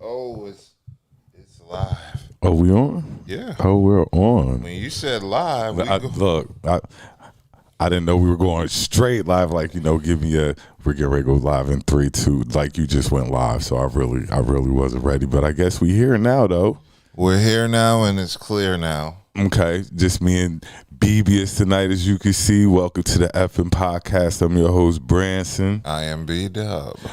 Oh, it's live. Oh, we on? Yeah. Oh, we're on. When you said live, I didn't know we were going straight live. Like, give me we're getting ready to go live in 3, 2. Like you just went live, so I really wasn't ready. But I guess we here now, though. We're here now, and it's clear now. Okay, just me and B.D.U.B tonight, as you can see. Welcome to the effing podcast. I'm your host, Branson. I am B.D.U.B.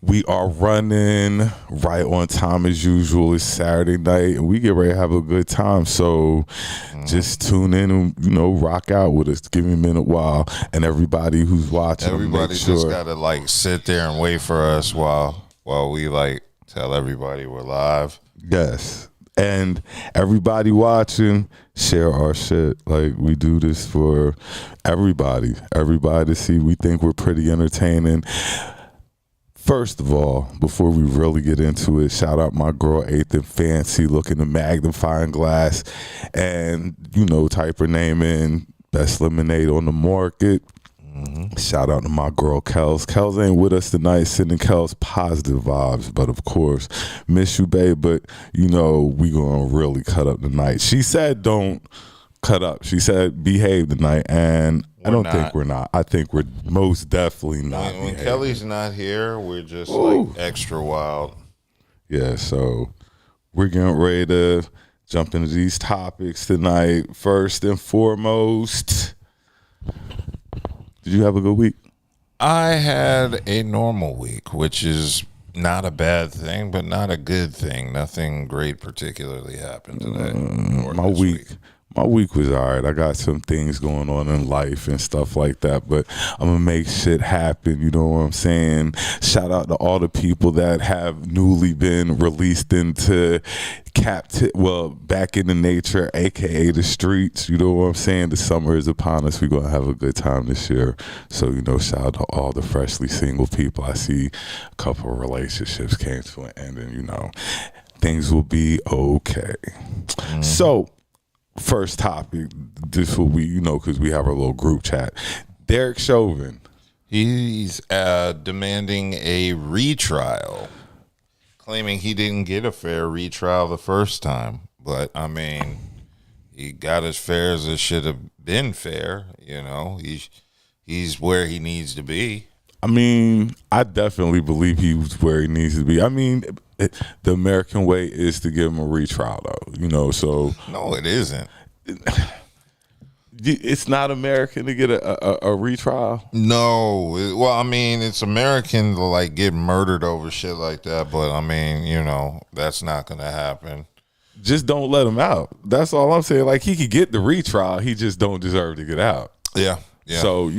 We are running right on time as usual. It's Saturday night, and we get ready to have a good time. So just tune in and, rock out with us. Give me a minute while. And everybody who's watching, everybody just got to, sit there and wait for us while we, tell everybody we're live. Yes. And everybody watching, share our shit. Like, we do this for everybody to see. We think we're pretty entertaining. First of all, before we really get into it, shout out my girl, Eighth and Fancy, looking the magnifying glass and, type her name in, best lemonade on the market. Shout out to my girl, Kels. Kels ain't with us tonight, sending Kels positive vibes, but of course, miss you, babe, but, we gonna really cut up tonight. She said don't cut up. She said behave tonight, and I don't think we're not. I think we're most definitely not. When Kelly's not here, we're just extra wild. Yeah, so we're getting ready to jump into these topics tonight. First and foremost, did you have a good week? I had a normal week, which is not a bad thing, but not a good thing. Nothing great particularly happened today. My week was all right. I got some things going on in life and stuff like that, but I'm going to make shit happen. You know what I'm saying? Shout out to all the people that have newly been released into back into nature, a.k.a. the streets. You know what I'm saying? The summer is upon us. We're going to have a good time this year. So, shout out to all the freshly single people. I see a couple of relationships came to an end, and, things will be okay. So, first topic, this will be, because we have our little group chat. Derek Chauvin. He's demanding a retrial, claiming he didn't get a fair retrial the first time. But, he got as fair as it should have been fair. He's where he needs to be. I definitely believe he was where he needs to be. The American way is to give him a retrial, though, so. No, it isn't. It's not American to get a retrial? No. It's American to, get murdered over shit like that, but, that's not going to happen. Just don't let him out. That's all I'm saying. He could get the retrial. He just don't deserve to get out. Yeah. Yeah. So,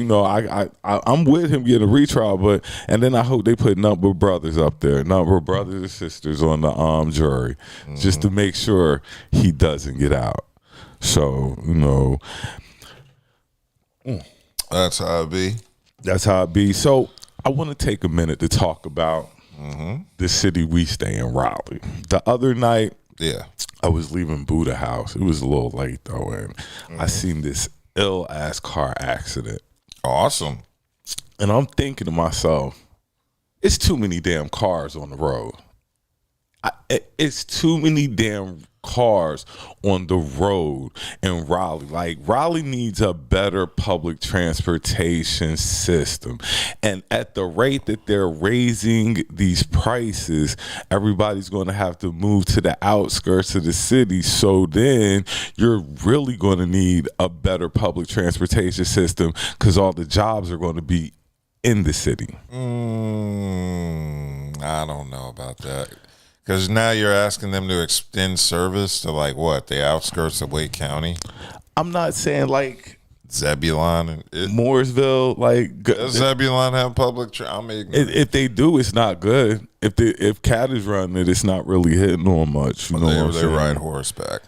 I'm with him getting a retrial, and then I hope they put number of brothers up there, number of brothers and sisters on the jury, just to make sure he doesn't get out. So, That's how it be. That's how it be. So, I want to take a minute to talk about the city we stay in, Raleigh. The other night, I was leaving Budha house. It was a little late, though, and I seen this ill-ass car accident. Awesome. And I'm thinking to myself, it's too many damn cars on the road. It's too many damn cars on the road in Raleigh. Raleigh needs a better public transportation system. And at the rate that they're raising these prices, everybody's going to have to move to the outskirts of the city. So then you're really going to need a better public transportation system because all the jobs are going to be in the city. I don't know about that. Because now you're asking them to extend service to the outskirts of Wake County? I'm not saying Zebulon and Mooresville. Does Zebulon have public if they do, it's not good. If Cat is running it, it's not really hitting on much. You know what I'm saying? They ride horseback.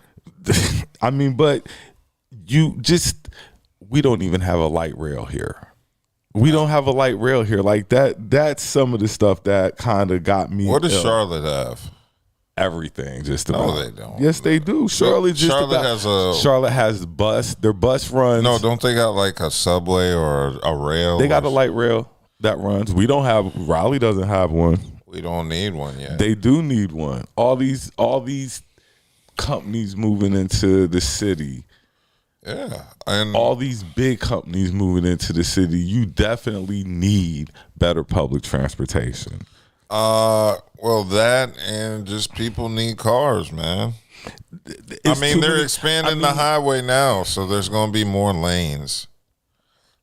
But we don't even have a light rail here. We don't have a light rail here like that. That's some of the stuff that kind of got me. What does Charlotte have? Everything, just about. No, they don't. Yes, they do. Charlotte has bus. Their bus runs. No, don't they got a subway or a rail? They got a light rail that runs. We don't have. Raleigh doesn't have one. We don't need one yet. They do need one. All these companies moving into the city. Yeah. And all these big companies moving into the city, you definitely need better public transportation. well, that and just people need cars, man. They're expanding the highway now, so there's going to be more lanes.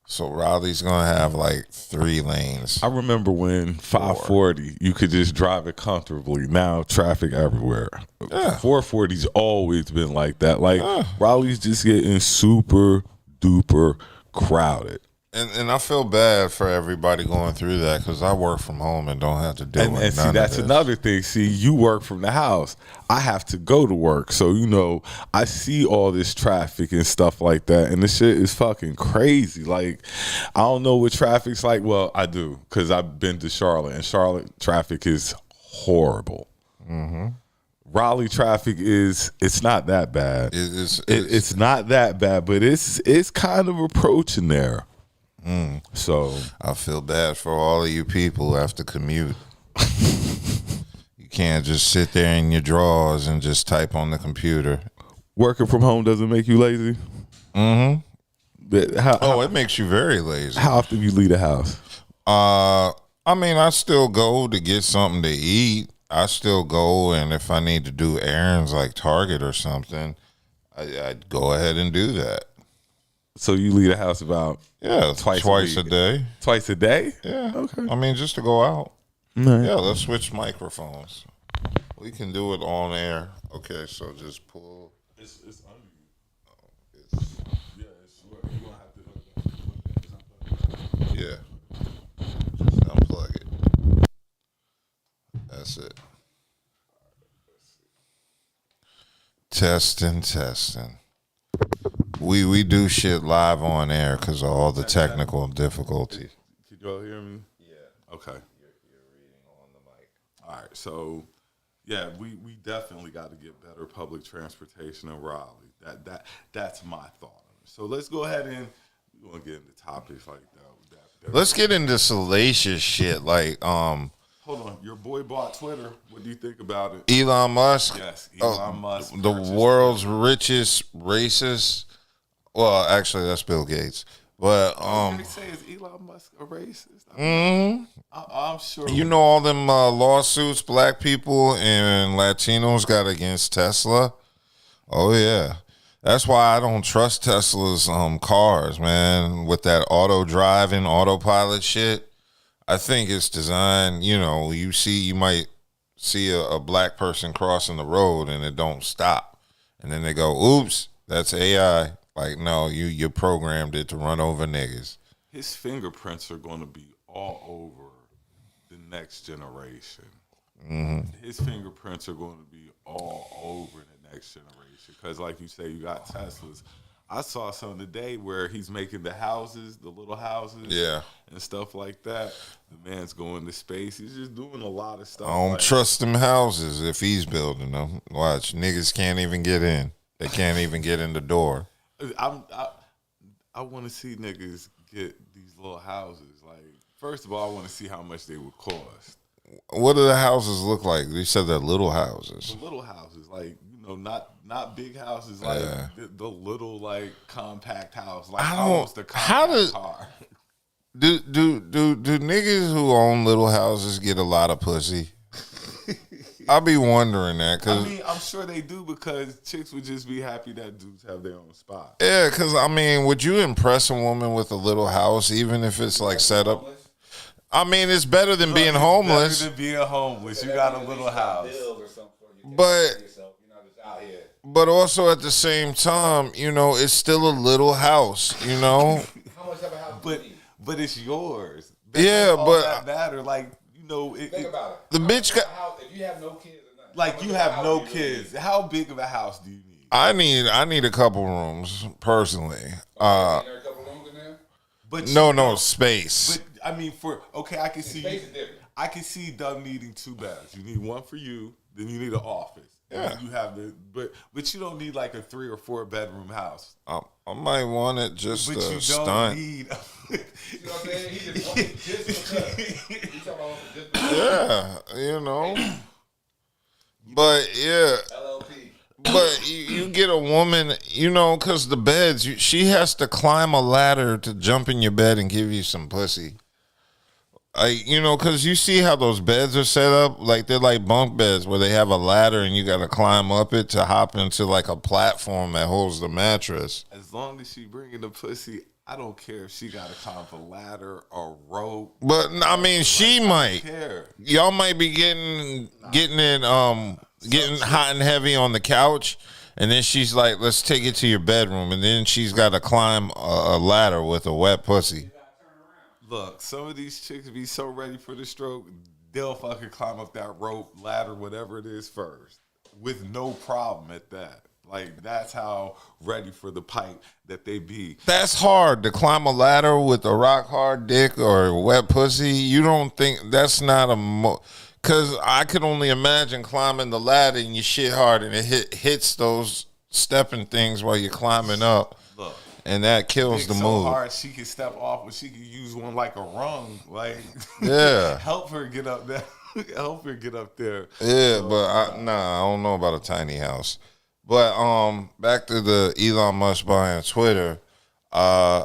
So Raleigh's going to have like 3 lanes. I remember when 540, you could just drive it comfortably. Now traffic everywhere. Yeah. 440's always been like that. Like Raleigh's just getting super duper crowded. And I feel bad for everybody going through that because I work from home and don't have to deal with none see, that's of this. another thing. See, you work from the house. I have to go to work. So, I see all this traffic and stuff like that. And this shit is fucking crazy. Like, I don't know what traffic's like. Well, I do because I've been to Charlotte. And Charlotte traffic is horrible. Mm-hmm. Raleigh traffic it's not that bad. It's not that bad, but it's kind of approaching there. So I feel bad for all of you people who have to commute. You can't just sit there in your drawers and just type on the computer. Working from home doesn't make you lazy? Mm-hmm. It makes you very lazy. How often you leave the house? I still go to get something to eat. I still go, and if I need to do errands like Target or something, I'd go ahead and do that. So you leave the house about twice a day. Twice a day? Yeah. Okay. Just to go out. Right. Yeah, let's switch microphones. We can do it on air. Okay, so just pull. It's under you. It's short. You're gonna have to Just unplug it. That's it. Testing. We do shit live on air because of all the technical difficulties. Can you all hear me? Yeah. Okay. You're reading on the mic. All right. So, yeah, we definitely got to get better public transportation in Raleigh. That's my thought on it. So let's go ahead and we're gonna get into topics like that. Let's get into salacious shit like Hold on, your boy bought Twitter. What do you think about it? Elon Musk. Yes, Elon Musk, the world's richest racist. Well, actually, that's Bill Gates. But they say is Elon Musk a racist? I'm sure. You know all them lawsuits black people and Latinos got against Tesla. Oh yeah, that's why I don't trust Tesla's cars, man. With that auto driving, autopilot shit. I think it's designed, you might see a black person crossing the road and it don't stop. And then they go, oops, that's AI. Like, no, you programmed it to run over niggas. His fingerprints are going to be all over the next generation. Mm-hmm. His fingerprints are going to be all over the next generation. Because like you say, you got Teslas. I saw some today where he's making the little houses, and stuff like that. The man's going to space. He's just doing a lot of stuff. I don't trust them houses if he's building them. Watch, niggas can't even get in. They can't even get in the door. I want to see niggas get these little houses. Like, first of all, I want to see how much they would cost. What do the houses look like? You said they're little houses. The little houses, like, not big houses, like the little like compact house, like almost a compact car. Do niggas who own little houses get a lot of pussy? I be wondering that because I'm sure they do because chicks would just be happy that dudes have their own spot. Yeah, because would you impress a woman with a little house even if it's like set up? It's better than being homeless. Better than being homeless. You got a little house. But also at the same time, it's still a little house, How much of a house but it's yours. That matter. Like, think about it. The bitch got. If you have no kids or nothing. Like, you have no kids. How big of a house do you need? I need a couple rooms personally. Is there a couple rooms in there? But no space. But I can see. Space is different. I can see them needing 2 beds. You need one for you, then you need an office. Yeah. And you have but you don't need like a 3 or 4 bedroom house. I might want it just But to you don't stunt. need. You know what I'm saying? He just wants it just because. He's talking about just because. Yeah, you know. But yeah, LLP. but you get a woman, you know, because the beds, she has to climb a ladder to jump in your bed and give you some pussy. You know, because you see how those beds are set up, like they're like bunk beds where they have a ladder and you got to climb up it to hop into like a platform that holds the mattress. As long as she bringing the pussy, I don't care if she got to climb a ladder or rope. But I mean, she might. Care. Y'all might be getting hot and heavy on the couch, and then she's like, "Let's take it to your bedroom," and then she's got to climb a ladder with a wet pussy. Look, some of these chicks be so ready for the stroke, they'll fucking climb up that rope, ladder, whatever it is first, with no problem at that. Like, that's how ready for the pipe that they be. That's hard to climb a ladder with a rock hard dick or a wet pussy. You don't think that's not because I could only imagine climbing the ladder and you shit hard and it hits those stepping things while you're climbing up. Look. And that kills the so mood. Hard she can step off, but she can use one like a rung, like Yeah. help her get up there. Help her get up there. Yeah, but I don't know about a tiny house. But back to the Elon Musk buying Twitter. I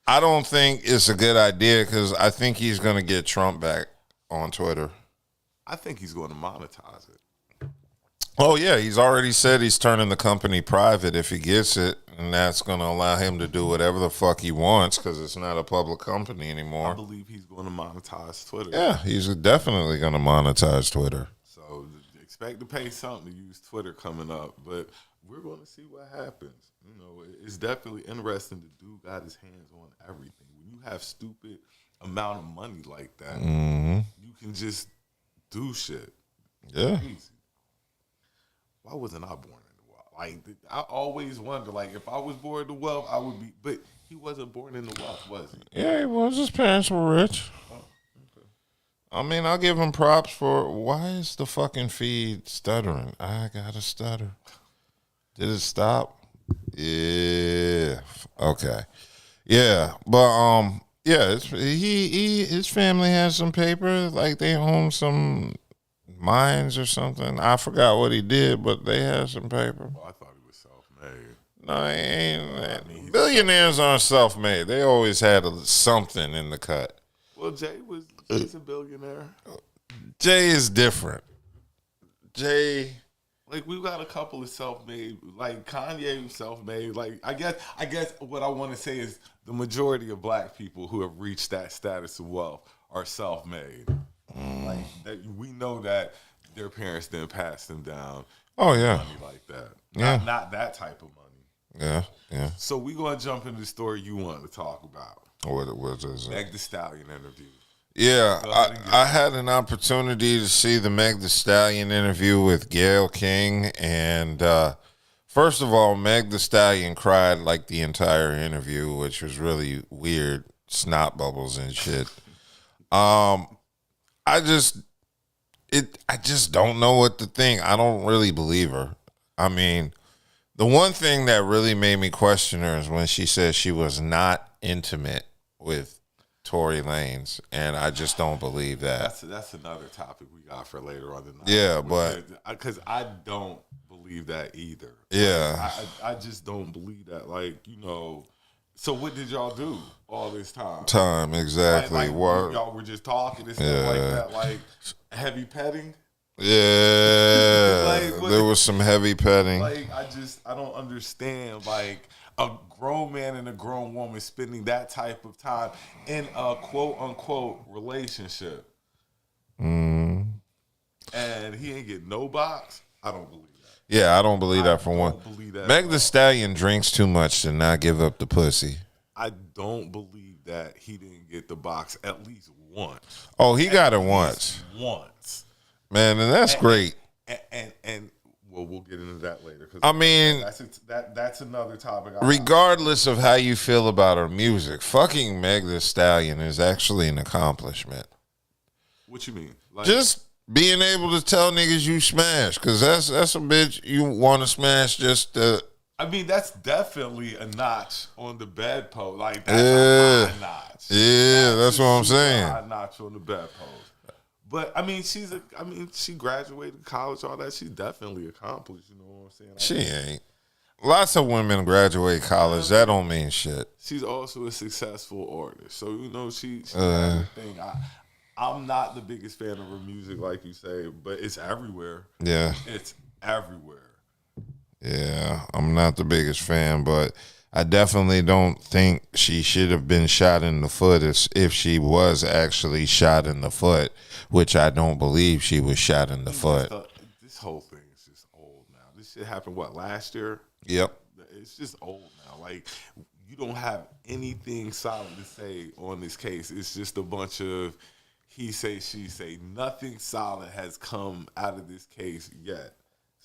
don't think it's a good idea because I think he's going to get Trump back on Twitter. I think he's going to monetize it. Oh yeah, he's already said he's turning the company private if he gets it, and that's going to allow him to do whatever the fuck he wants because it's not a public company anymore. I believe he's going to monetize Twitter. Yeah, he's definitely going to monetize Twitter. So expect to pay something to use Twitter coming up, but we're going to see what happens. You know, it's definitely interesting. The dude got his hands on everything. When you have stupid amount of money like that, you can just do shit. Yeah. Easy. Why wasn't I born in the wealth? Like, I always wonder, like, if I was born in the wealth, I would be. But he wasn't born in the wealth, was he? Yeah, he was. His parents were rich. Oh, okay. I mean, I'll give him props for why is the fucking feed stuttering? I got to stutter. Did it stop? Yeah. Okay. Yeah, but yeah, his family has some paper, like they own some mines or something. I forgot what he did, but they had some paper. Oh, I thought he was self-made. No, he ain't. Billionaires aren't self-made. They always had something in the cut. Well, he's a billionaire. Jay is different. Jay, like, we've got a couple of self-made, like Kanye was self-made. Like, I guess what I want to say is the majority of black people who have reached that status of wealth are self-made. Like, that, we know that their parents didn't pass them down. Oh yeah, Money like that. Yeah. Not that type of money. yeah. So we gonna jump into the story you wanted to talk about. What is it? Meg Thee Stallion interview. Yeah, Go ahead and get I had an opportunity to see the Meg Thee Stallion interview with Gayle King, and first of all, Meg Thee Stallion cried like the entire interview, which was really weird, snot bubbles and shit. I just don't know what to think. I don't really believe her. I mean, the one thing that really made me question her is when she said she was not intimate with Tory Lanez, and I just don't believe that. That's another topic we got for later on tonight. Yeah, but because I don't believe that either. Yeah, I just don't believe that. Like, you know. So what did y'all do all this time? Exactly. Like, what y'all were just talking and stuff like that, like heavy petting. Yeah, Like, there was some heavy petting. Like, I don't understand, like, a grown man and a grown woman spending that type of time in a quote-unquote relationship. And he ain't get no box. I don't believe that. Yeah, I don't believe that for one. Believe that Meg Thee Stallion drinks too much to not give up the pussy. I don't believe that he didn't get the box at least once. Oh, he got it once. Once. Man, and that's great. And well, we'll get into that later. I mean, that's another topic. Regardless of how you feel about her music, fucking Meg Thee Stallion is actually an accomplishment. What you mean? Like, Just being able to tell niggas you smash, because that's a bitch you want to smash just to. I mean, that's definitely a notch on the bedpost. Like, that's Yeah. a high notch. Yeah, that's a what I'm super saying. high notch on the bedpost. But I mean, she graduated college, all that. She's definitely accomplished. You know what I'm saying? Like, She ain't. Lots of women graduate college. That don't mean shit. she's also a successful artist, so you know she has a thing. I'm not the biggest fan of her music, like you say, but it's everywhere. Yeah. It's everywhere. Yeah, I'm not the biggest fan, but I definitely don't think she should have been shot in the foot if she was actually shot in the foot, which I don't believe she was shot in the foot. This whole thing is just old now. This shit happened, last year? Yep. It's just old now. Like, you don't have anything solid to say on this case. It's just a bunch of he say, she say. Nothing solid has come out of this case yet.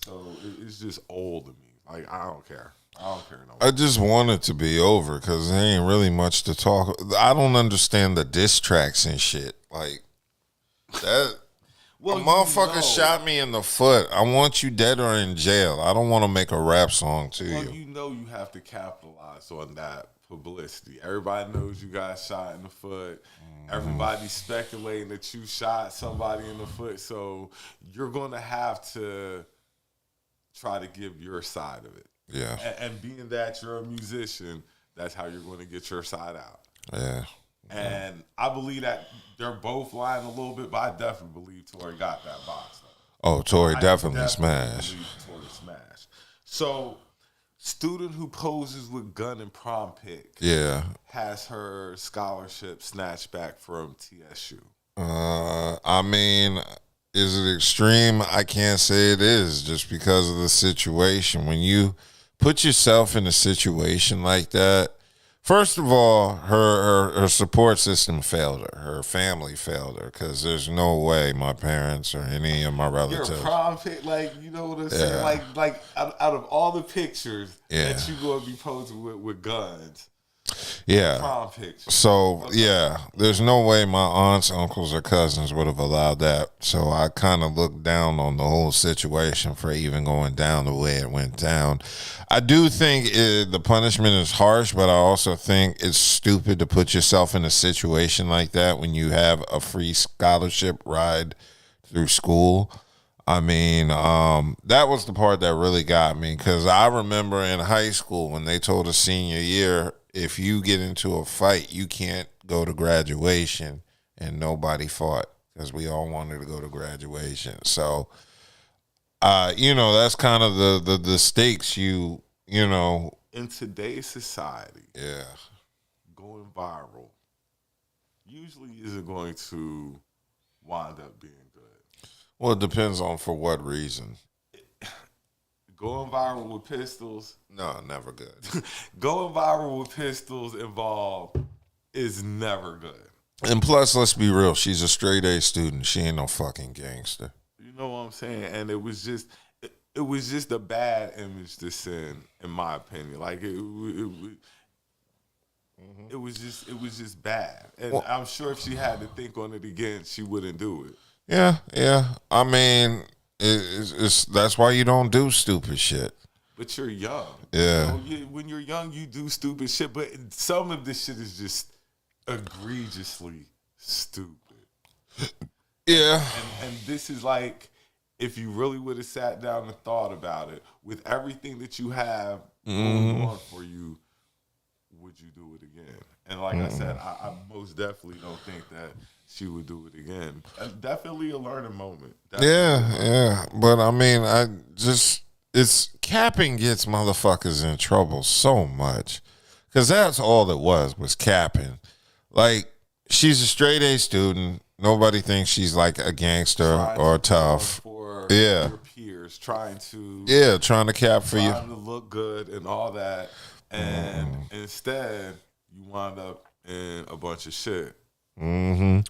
So it's just old to me. Like, I don't care. I don't care no more. I just want it to be over because there ain't really much to talk. I don't understand the diss tracks and shit. Like, that. Well, a motherfucker shot me in the foot. I want you dead or in jail. I don't want to make a rap song to Well, you. you know you have to capitalize on that publicity. Everybody knows you got shot in the foot. Everybody's speculating that you shot somebody in the foot. So you're going to have to try to give your side of it. Yeah. And being that you're a musician, that's how you're going to get your side out. Yeah. And I believe that they're both lying a little bit, but I definitely believe Tory got that box. Oh, Tory I definitely smashed. believe Tory smashed. So, student who poses with gun and prom pic Yeah. has her scholarship snatched back from TSU. I mean, is it extreme? I can't say it is just because of the situation. When you put yourself in a situation like that, first of all, her support system failed her. Her family failed her because there's no way my parents or any of my relatives. Your prom pic, like, you know what I'm saying? Like out of all the pictures that you going to be posing with guns, Yeah. prom pictures. So, yeah, there's no way my aunts, uncles, or cousins would have allowed that. So I kind of looked down on the whole situation for even going down the way it went down. I do think the punishment is harsh, but I also think it's stupid to put yourself in a situation like that when you have a free scholarship ride through school. I mean, that was the part that really got me because I remember in high school when they told us senior year, if you get into a fight, you can't go to graduation, and nobody fought because we all wanted to go to graduation. So, that's kind of the stakes you know. In today's society, Yeah. going viral usually isn't going to wind up being good. Well, it depends on for what reason. Going viral with pistols, No, never good. going viral with pistols involved is never good. And plus, let's be real. She's a straight A student. She ain't no fucking gangster. You know what I'm saying? And it was just a bad image to send, in my opinion. Like it was just bad. And I'm sure if she had to think on it again, she wouldn't do it. Yeah. I mean, it's that's why you don't do stupid shit. But you're young. Yeah. When you're young, you do stupid shit. But some of this shit is just egregiously stupid. Yeah. And this is like, if you really would have sat down and thought about it, with everything that you have going on for you, would you do it again? And like I said, I most definitely don't think that she would do it again. Definitely a learning moment. Yeah. But I mean, it's capping gets motherfuckers in trouble so much. Because that's all it was capping. Like, she's a straight A student. Nobody thinks she's like a gangster or tough. For Yeah. your peers, trying to cap for you. trying to look good and all that. And instead, you wind up in a bunch of shit. And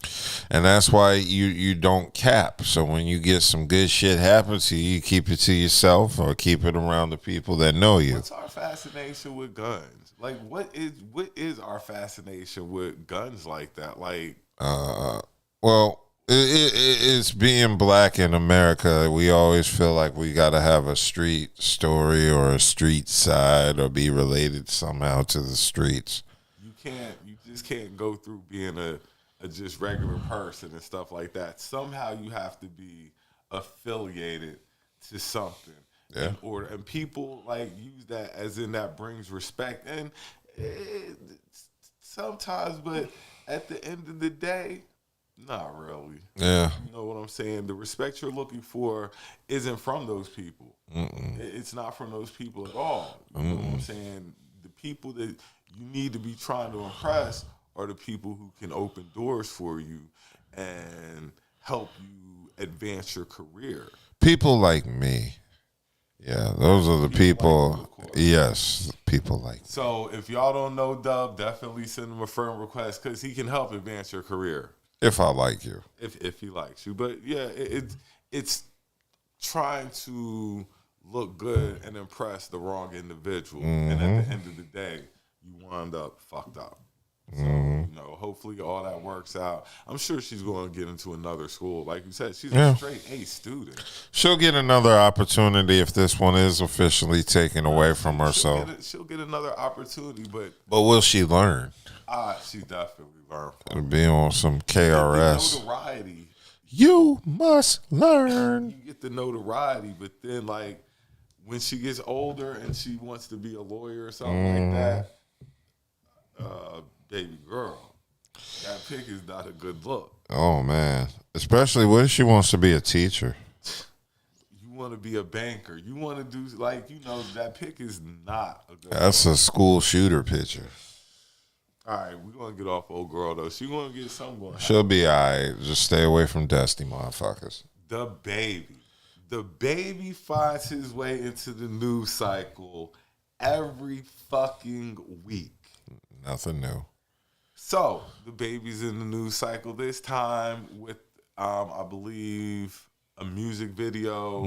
that's why you don't cap. So when you get some good shit happen to you, you keep it to yourself or keep it around the people that know you. What's our fascination with guns? Like, what is our fascination with guns like that? Like, Well, It's being black in America. We always feel like we got to have a street story or a street side or be related somehow to the streets. You just can't go through being a just regular person and stuff like that. Somehow you have to be affiliated to something. Yeah. And people like use that as in that brings respect. And sometimes, but at the end of the day, not really. Yeah. You know what I'm saying? The respect you're looking for isn't from those people. It's not from those people at all. You know what I'm saying? The people that you need to be trying to impress are the people who can open doors for you and help you advance your career. People like me. Yeah, those are the people. Yes, people like me. So if y'all don't know Dub, definitely send him a friend request because he can help advance your career. If I like you. If he likes you. But yeah, it's trying to look good and impress the wrong individual. And at the end of the day, you wind up fucked up. So, you know, hopefully all that works out. I'm sure she's going to get into another school. Like you said, she's a straight A student. She'll get another opportunity if this one is officially taken away from her. She'll get another opportunity, but will she learn? She definitely learned from It'll be on some KRS. the notoriety. You must learn. You get the notoriety, but then like when she gets older and she wants to be a lawyer or something like that, baby girl, that pick is not a good look. Oh man, especially when she wants to be a teacher. You want to be a banker. You want to do that pick is not a good. That's a school shooter picture. All right, we're gonna get off old girl though. She gonna get something going. She'll be alright. Just stay away from dusty motherfuckers. DaBaby finds his way into the news cycle every fucking week. Nothing new. So DaBaby's in the news cycle this time with, I believe, a music video.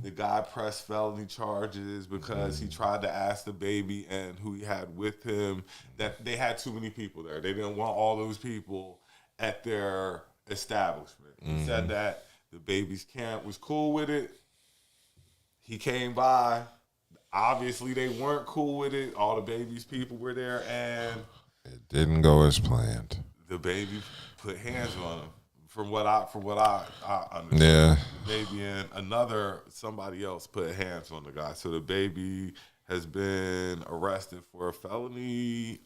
The guy pressed felony charges because he tried to ask DaBaby and who he had with him that they had too many people there. They didn't want all those people at their establishment. He said that DaBaby's camp was cool with it. He came by. Obviously, they weren't cool with it. All DaBaby's people were there, and it didn't go as planned. DaBaby put hands on him. From what I understand, Yeah. DaBaby and somebody else put hands on the guy. So DaBaby has been arrested for a felony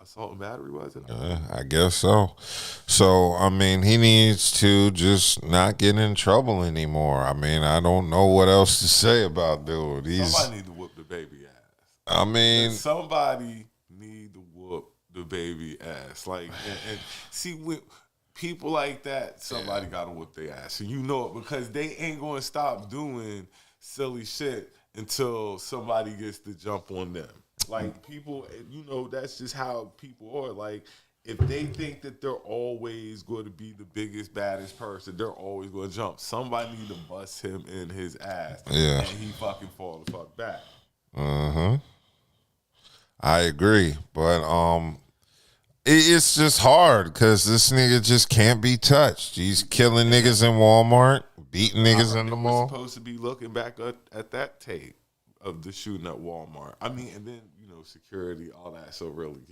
assault and battery, was it? I guess so. So, I mean, he needs to just not get in trouble anymore. I mean, I don't know what else to say about dude. Somebody need to whoop DaBaby ass. I mean, somebody need to whoop DaBaby ass. Like, and see, with people like that, somebody got to whoop their ass. And you know it because they ain't going to stop doing silly shit until somebody gets to jump on them. Like, people, that's just how people are. Like, if they think that they're always going to be the biggest, baddest person, they're always going to jump. Somebody need to bust him in his ass. Yeah. And he fucking fall the fuck back. I agree. But it's just hard because this nigga just can't be touched. He's killing niggas in Walmart, beating niggas in the mall. We're supposed to be looking back at that tape of the shooting at Walmart. I mean, and then, security, all that. So really,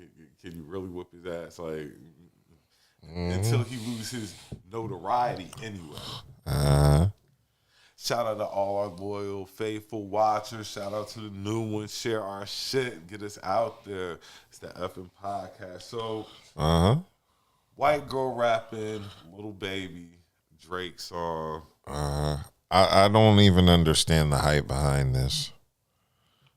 can you really whoop his ass? Like, until he loses his notoriety anyway. Shout out to all our loyal, faithful watchers. Shout out to the new ones. Share our shit. Get us out there. It's the effing podcast. So, white girl rapping, Little Baby, Drake song. I don't even understand the hype behind this.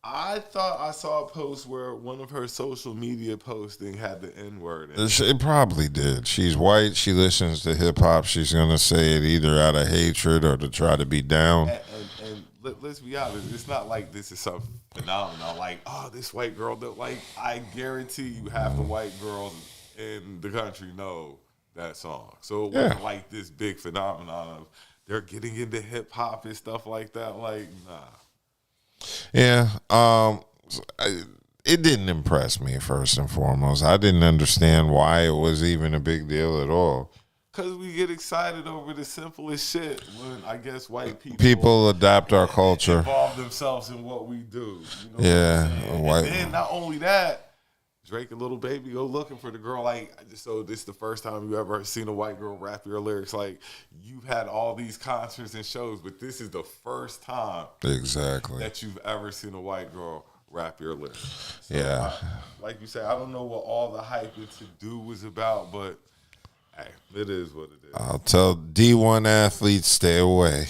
I thought I saw a post where one of her social media posting had the N-word in it. It probably did. She's white. She listens to hip-hop. She's going to say it either out of hatred or to try to be down. And let's be honest. It's not like this is some phenomenon. Like, this white girl. Like, I guarantee you half the white girls in the country know that song. So it wasn't like this big phenomenon of they're getting into hip-hop and stuff like that. Like, nah. Yeah, it didn't impress me first and foremost. I didn't understand why it was even a big deal at all. Because we get excited over the simplest shit when I guess white People adapt our culture. involve themselves in what we do. You know Yeah, what I'm saying? white. And then not only that, Drake and Little Baby go looking for the girl. Like, so this is the first time you ever seen a white girl rap your lyrics. Like, you've had all these concerts and shows, but this is the first time Exactly. that you've ever seen a white girl rap your lyrics. So Yeah. like you said, I don't know what all the hype and to do was about, but hey, it is what it is. I'll tell D1 athletes stay away.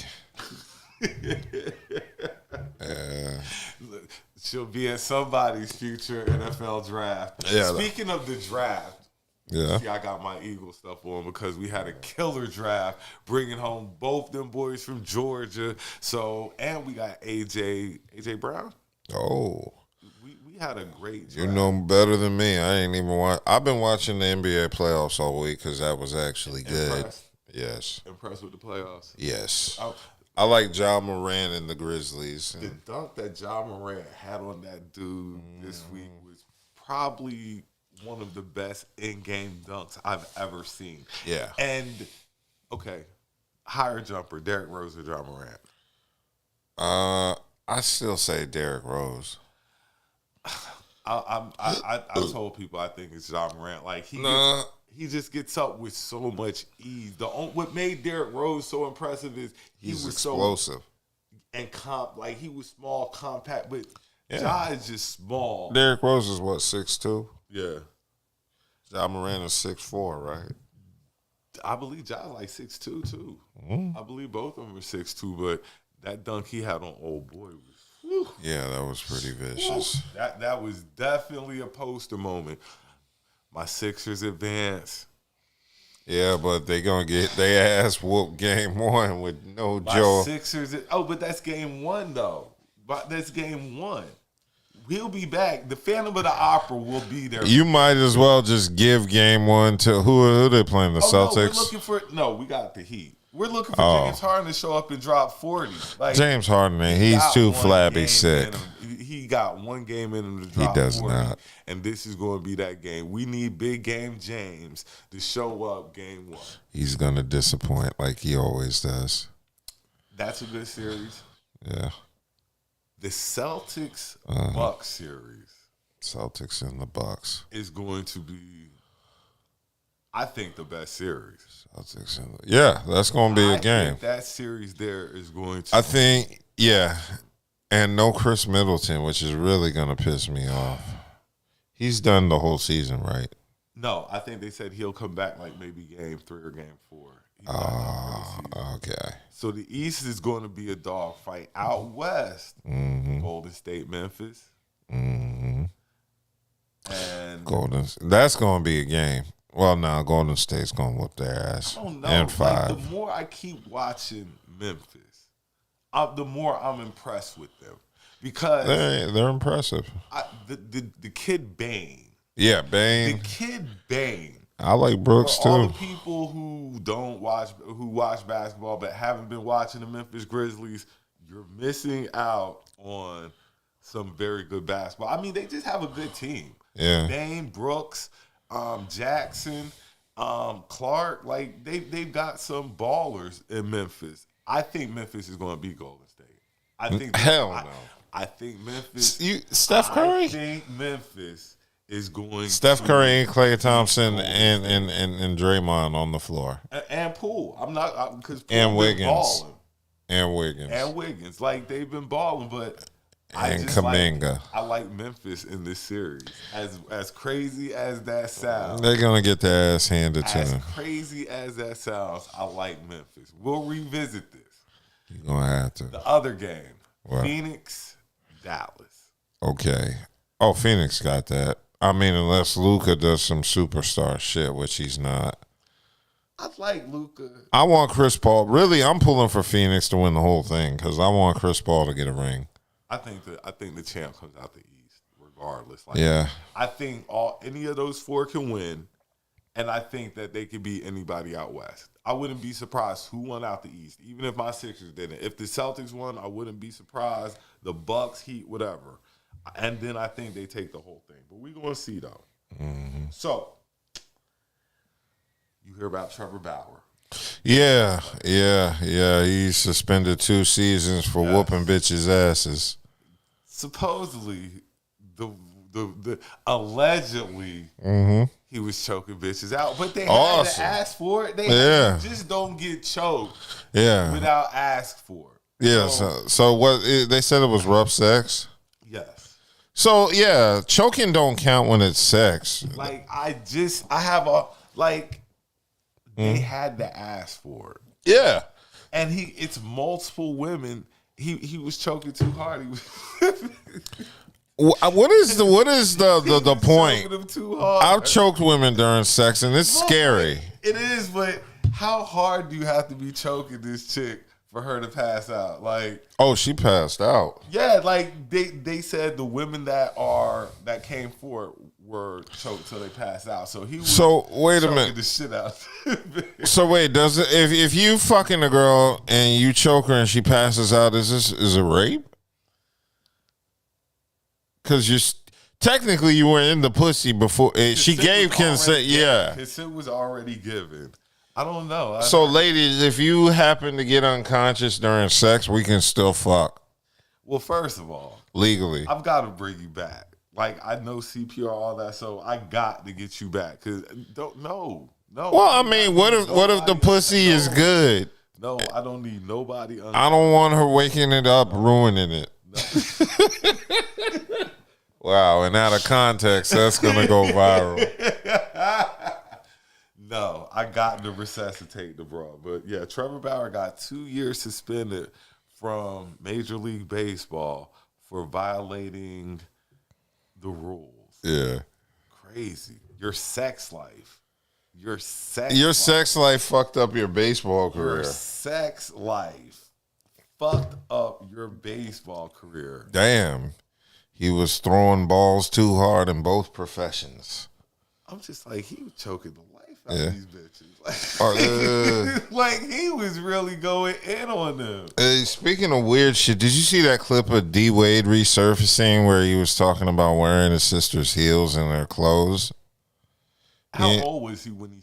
She'll be at somebody's future NFL draft. Yeah. Speaking of the draft, Yeah. see, I got my Eagle stuff on because we had a killer draft, bringing home both them boys from Georgia. So, and we got AJ Brown. Oh. We had a great draft. You know better than me. I ain't even watch. I've been watching the NBA playoffs all week because that was actually good. Impressed? Yes. Impressed with the playoffs. Yes. Oh, I like Ja Morant and the Grizzlies. the dunk that Ja Morant had on that dude this week was probably one of the best in-game dunks I've ever seen. Yeah. And, okay, higher jumper, Derrick Rose or Ja Morant? I still say Derrick Rose. I told people I think it's Ja Morant. Like, he just gets up with so much ease. What made Derrick Rose so impressive is he He's was explosive. like he was small, compact, but Yeah. Ja is just small. Derrick Rose is what, 6'2"? Yeah. Ja Morant is 6'4", right? I believe Ja's like 6'2", too. I believe both of them are 6'2", but that dunk he had on old boy was, whew, Yeah, that was pretty vicious. that was definitely a poster moment. My Sixers advance. Yeah, but they gonna get their ass whooped game one with no My Joe. Sixers. Oh, but that's game one though. But that's game one. He'll be back. The Phantom of the Opera will be there. You might as well just give game one to who they playing, the Celtics? We got the Heat. We're looking for James Harden to show up and drop 40. Like, James Harden, man, he's got too one flabby game sick. in him. He got one game in him to drop 40. does not. And this is going to be that game. We need big game James to show up game one. He's gonna disappoint like he always does. That's a good series. Yeah, The Celtics Bucks series Celtics and the Bucks. is going to be, I think, the best series. Celtics and yeah, that's gonna be a I game. think that series there is going to. I think, yeah, and no Chris Middleton, which is really gonna piss me off. He's done the whole season, right? No, I think they said he'll come back like maybe game 3 or game 4. He's not done for the season. Okay. So the East is going to be a dog fight. Out West, Golden State, Memphis, and That's gonna be a game. Well, now Golden State's gonna whoop their ass. I don't know. And Like, 5. the more I keep watching Memphis, the more I'm impressed with them because They're impressive. the kid Bane, Yeah, the Bane. kid Bane. I like Brooks For all too. the people who watch basketball but haven't been watching the Memphis Grizzlies, you're missing out on some very good basketball. I mean, they just have a good team. Yeah. Bane, Brooks, Jackson, Clark, like they've got some ballers in Memphis. I think Memphis is going to beat Golden State. I think Hell no. I think Memphis. Steph Curry. I think Memphis is going. Steph to Curry and Klay Thompson and Draymond on the floor. and Poole. I'm not because And Wiggins. And Wiggins. Like they've been balling, but And Kuminga. I like Memphis in this series. As crazy as that sounds, They're gonna get their ass handed to as them. crazy as that sounds, I like Memphis. We'll revisit this. You're gonna have to. The other game, What? Phoenix, Dallas. Okay. Oh, Phoenix got that. I mean, unless Luka does some superstar shit, which he's not. I like Luka. I want Chris Paul. Really, I'm pulling for Phoenix to win the whole thing because I want Chris Paul to get a ring. I think the champ comes out the East, regardless. Like, Yeah. I think any of those 4 can win, and I think that they could beat anybody out West. I wouldn't be surprised who won out the East, even if my Sixers didn't. If the Celtics won, I wouldn't be surprised. The Bucks, Heat, whatever. And then I think they take the whole thing. But we're going to see, though. So, You hear about Trevor Bauer. Yeah. He's suspended 2 seasons for whooping bitches' asses. Supposedly, the allegedly he was choking bitches out, but they had to ask for it. They just don't get choked without ask for it. Yeah. So what they said it was rough sex. Yes. So yeah, choking don't count when it's sex. Like they had to ask for it. Yeah. And it's multiple women. He was choking too hard. He was What is the point? choking them too hard. I've choked women during sex, and it's scary. It is, but how hard do you have to be choking this chick for her to pass out? Like, oh, she passed out. yeah, like they said the women that came forward were choked till they passed out. So he was wait a choking minute. the shit out. So wait, does it if you fucking a girl and you choke her and she passes out, is it rape? Because technically you were in the pussy before she gave consent. Yeah, consent was already given. I don't know. So ladies, if you happen to get unconscious during sex, we can still fuck. Well, first of all, legally, I've got to bring you back. Like, I know CPR, all that, so I got to get you back. Cause no. Well, I mean, what if the pussy is good? No, I don't need nobody. I don't want her waking it up, ruining it. No. Wow, and out of context, that's gonna go viral. No, I got to resuscitate the bra. But yeah, Trevor Bauer got 2 years suspended from Major League Baseball for violating the rules. Yeah. Crazy. Your sex life. Your sex life fucked up your baseball career. Your sex life fucked up your baseball career. Damn. He was throwing balls too hard in both professions. I'm just like, he was choking the life out of these bitches. Like he was really going in on them. Speaking of weird shit, did you see that clip of D-Wade resurfacing where he was talking about wearing his sister's heels in their clothes? How old was he when he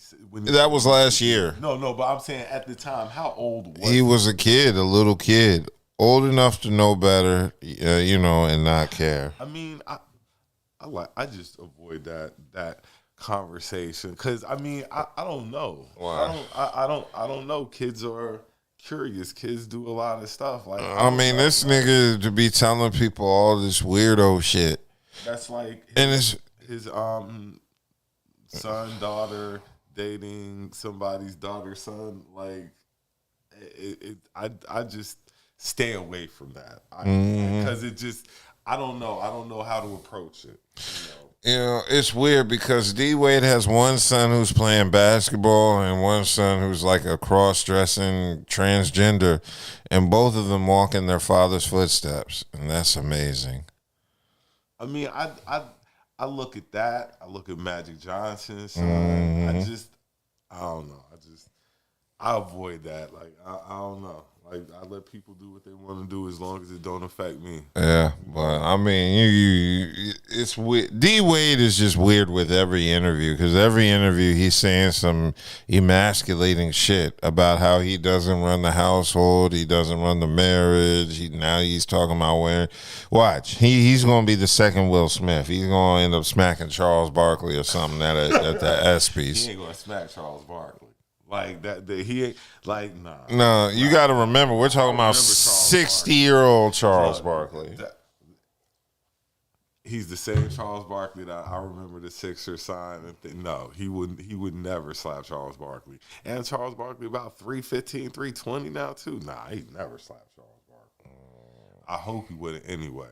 that was last year. No, but I'm saying at the time, how old was he? He was a kid, a little kid. Old enough to know better, and not care. I mean, I just avoid that conversation because I mean I don't know. Why? I don't know. Kids are curious. Kids do a lot of stuff. Like I mean, this nigga to be telling people all this weirdo shit. That's like his son, daughter dating somebody's daughter, son. Like I just stay away from that because it just I don't know how to approach it. It's weird because D-Wade has one son who's playing basketball and one son who's like a cross-dressing transgender, and both of them walk in their father's footsteps, and that's amazing. I mean, I look at that. I look at Magic Johnson's son. I don't know. I avoid that. Like, I don't know. Like, I let people do what they want to do as long as it don't affect me. Yeah, but I mean, it's weird. D-Wade is just weird with every interview because every interview he's saying some emasculating shit about how he doesn't run the household, he doesn't run the marriage. Now he's talking about wearing. Watch, he's gonna be the second Will Smith. He's gonna end up smacking Charles Barkley or something at the ESPYs. He ain't gonna smack Charles Barkley. Like that he ain't like nah. No, you got to remember we're talking about 60-year-old Charles Barkley. He's the same Charles Barkley that I remember the Sixers signed. No, he would never slap Charles Barkley. And Charles Barkley about 315, 320 now too. Nah, he never slapped Charles Barkley. I hope he wouldn't anyway.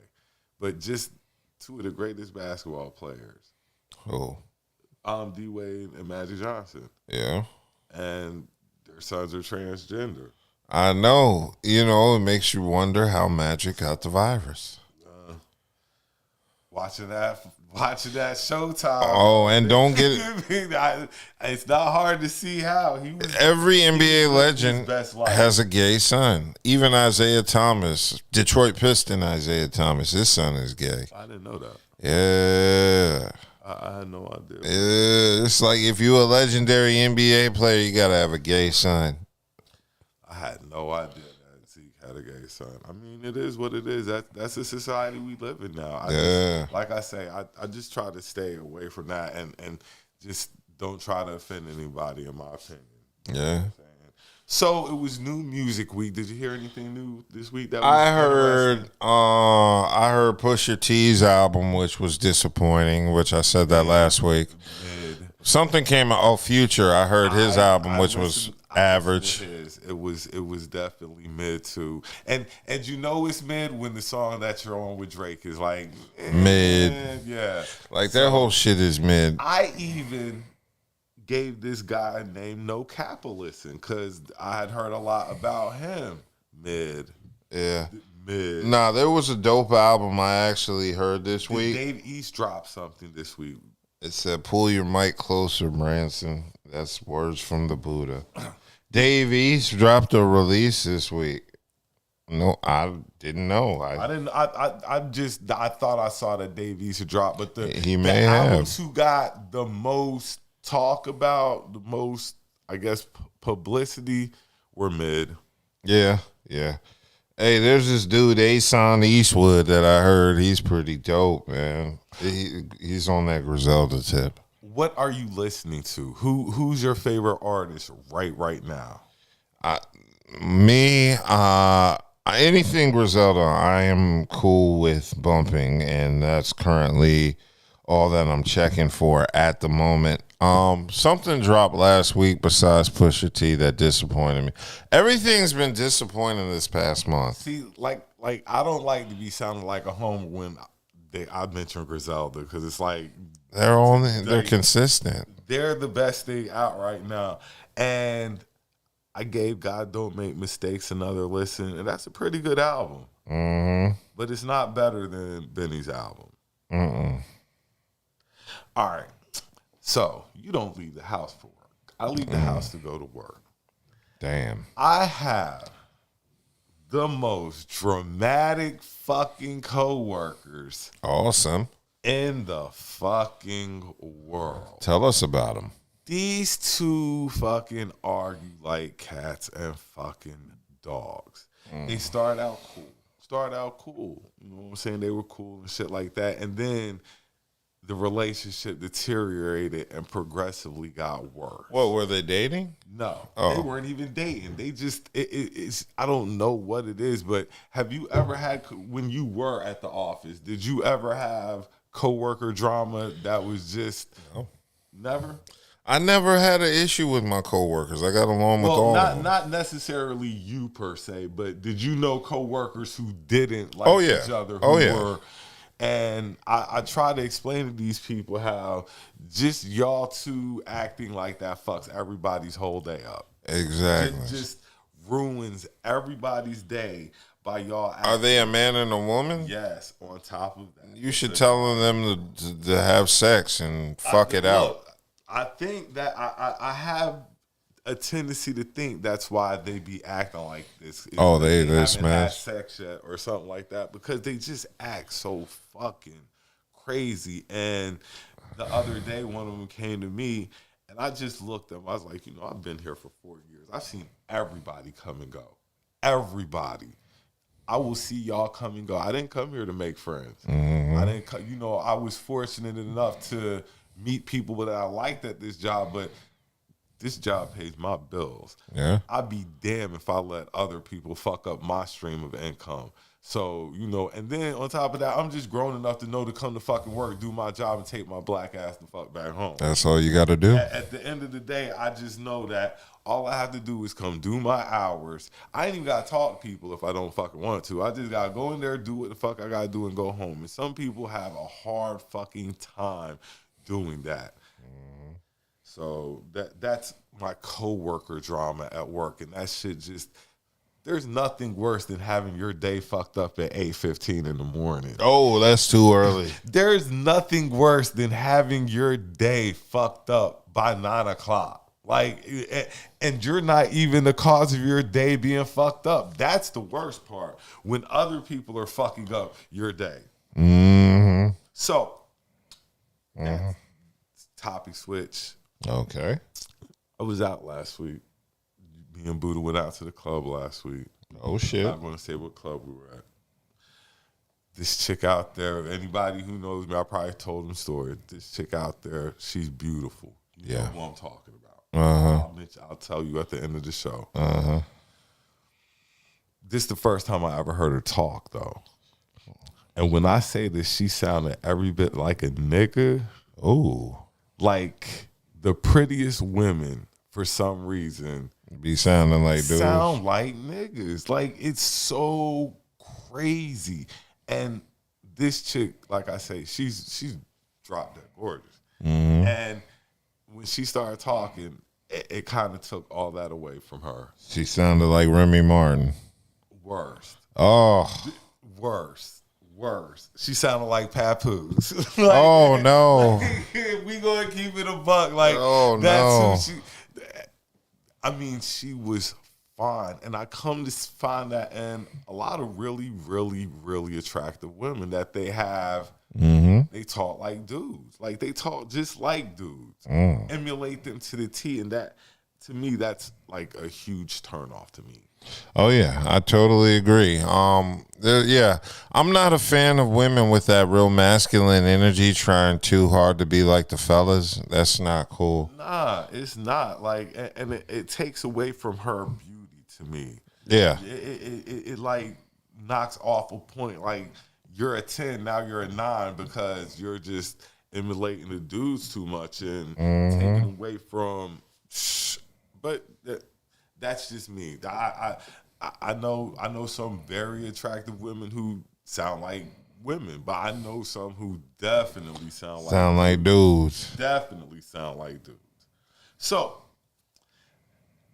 But just two of the greatest basketball players. Who? D-Wade and Magic Johnson. Yeah. And their sons are transgender. I know. It makes you wonder how Magic got the virus. Watching that Showtime. Oh, and don't get it. It's not hard to see how he was. Every NBA legend has a gay son. Even Isaiah Thomas, Detroit Piston Isaiah Thomas, his son is gay. I didn't know that. Yeah. I had no idea. It's like if you a legendary NBA player, you gotta have a gay son. I had no idea that Zeke had a gay son. I mean, it is what it is. That's the society we live in now. Like I say, I just try to stay away from that and just don't try to offend anybody, in my opinion. Yeah. So it was New Music Week. Did you hear anything new this week? That was I heard Pusha T's album, which was disappointing, which I said that last week. Something came out. Oh, Future. I heard his album, which was average. It was definitely mid too. And you know it's mid when the song that you're on with Drake is like mid. Yeah. Like their whole shit is mid. I even gave this guy named No Cap a listen because I had heard a lot about him. Mid. Yeah. Mid. Nah, there was a dope album I actually heard this week. Dave East dropped something this week. It said, "Pull your mic closer, Branson." That's words from the Buddha. Dave East dropped a release this week. No, I didn't know. I thought I saw that Dave East drop, but he may have. albums who got the most talk about, the most, I guess, publicity were mid. Yeah. Hey, there's this dude, Ason Eastwood, that I heard. He's pretty dope, man. He's on that Griselda tip. What are you listening to? Who's your favorite artist right now? Anything Griselda, I am cool with bumping, and that's currently all that I'm checking for at the moment. Something dropped last week besides Pusha T that disappointed me. Everything's been disappointing this past month. See, like I don't like to be sounding like a homer when I mention Griselda because it's like they're consistent. They're the best thing out right now, and I gave God Don't Make Mistakes another listen, and that's a pretty good album. Mm-hmm. But it's not better than Benny's album. Mm-mm. All right. So you don't leave the house for work. I leave the house to go to work. Damn. I have the most dramatic fucking coworkers. Awesome. In the fucking world. Tell us about them. These two fucking argue like cats and fucking dogs. They start out cool. You know what I'm saying? They were cool and shit like that. And then the relationship deteriorated and progressively got worse. What, were they dating? No, Oh. They weren't even dating. They just, it's, I don't know what it is, but have you ever had, when you were at the office, did you ever have coworker drama that was just, No. Never? I never had an issue with my coworkers. I got along with all of them. Not necessarily you per se, but did you know coworkers who didn't like each other, who were... And I try to explain to these people how just y'all two acting like that fucks everybody's whole day up. Exactly. It just ruins everybody's day by y'all acting. Are they a man and a woman? Yes, on top of that. You should tell them to have sex and fuck it out. I think that I have a tendency to think that's why they be acting like this. They haven't smash had sex yet or something like that, because they just act so fucking crazy. And the other day, one of them came to me, and I just looked at him. I was like, I've been here for 4 years. I've seen everybody come and go. Everybody. I will see y'all come and go. I didn't come here to make friends. Mm-hmm. I didn't. I was fortunate enough to meet people that I liked at this job, but this job pays my bills. Yeah. I'd be damned if I let other people fuck up my stream of income. So, and then on top of that, I'm just grown enough to know to come to fucking work, do my job, and take my black ass the fuck back home. That's all you got to do. At the end of the day, I just know that all I have to do is come do my hours. I ain't even got to talk to people if I don't fucking want to. I just got to go in there, do what the fuck I got to do, and go home. And some people have a hard fucking time doing that. So that's my coworker drama at work, and that shit just, there's nothing worse than having your day fucked up at 8:15 in the morning. Oh, that's too early. There's nothing worse than having your day fucked up by 9 o'clock. Like, and you're not even the cause of your day being fucked up. That's the worst part, when other people are fucking up your day. Mm-hmm. So, Next topic switch. Okay. I was out last week. Me and Budha went out to the club last week. Oh shit. I'm not going to say what club we were at. This chick out there, anybody who knows me, I probably told them story. This chick out there, she's beautiful. You know who I'm talking about. I'll tell you at the end of the show. This is the first time I ever heard her talk, though. And when I say this, she sounded every bit like a nigga. Oh. Like the prettiest women, for some reason, Be sounding like dudes. sound like niggas. Like, it's so crazy. And this chick, like I say, she's drop dead gorgeous. And when she started talking, it kind of took all that away from her. She sounded like Remy Martin. Worst. Oh. Worst. She sounded like Papoose. Oh no. We gonna keep it a buck. Like, Oh, that's no. who she. I mean, she was fine, and I come to find that in a lot of really, really, really attractive women that they have. They talk like dudes. Like, they talk just like dudes. Emulate them to the T, and that, to me, that's like a huge turnoff to me. Oh yeah, I totally agree. Yeah, I'm not a fan of women with that real masculine energy trying too hard to be like the fellas. That's not cool. Nah, it's not. Like, and it takes away from her beauty to me. Yeah. It like knocks off a point. Like, you're a 10, now you're a 9 because you're just emulating the dudes too much and taking away from. But that's just me. I know some very attractive women who sound like women, but I know some who definitely sound like dudes. Definitely sound like dudes. So,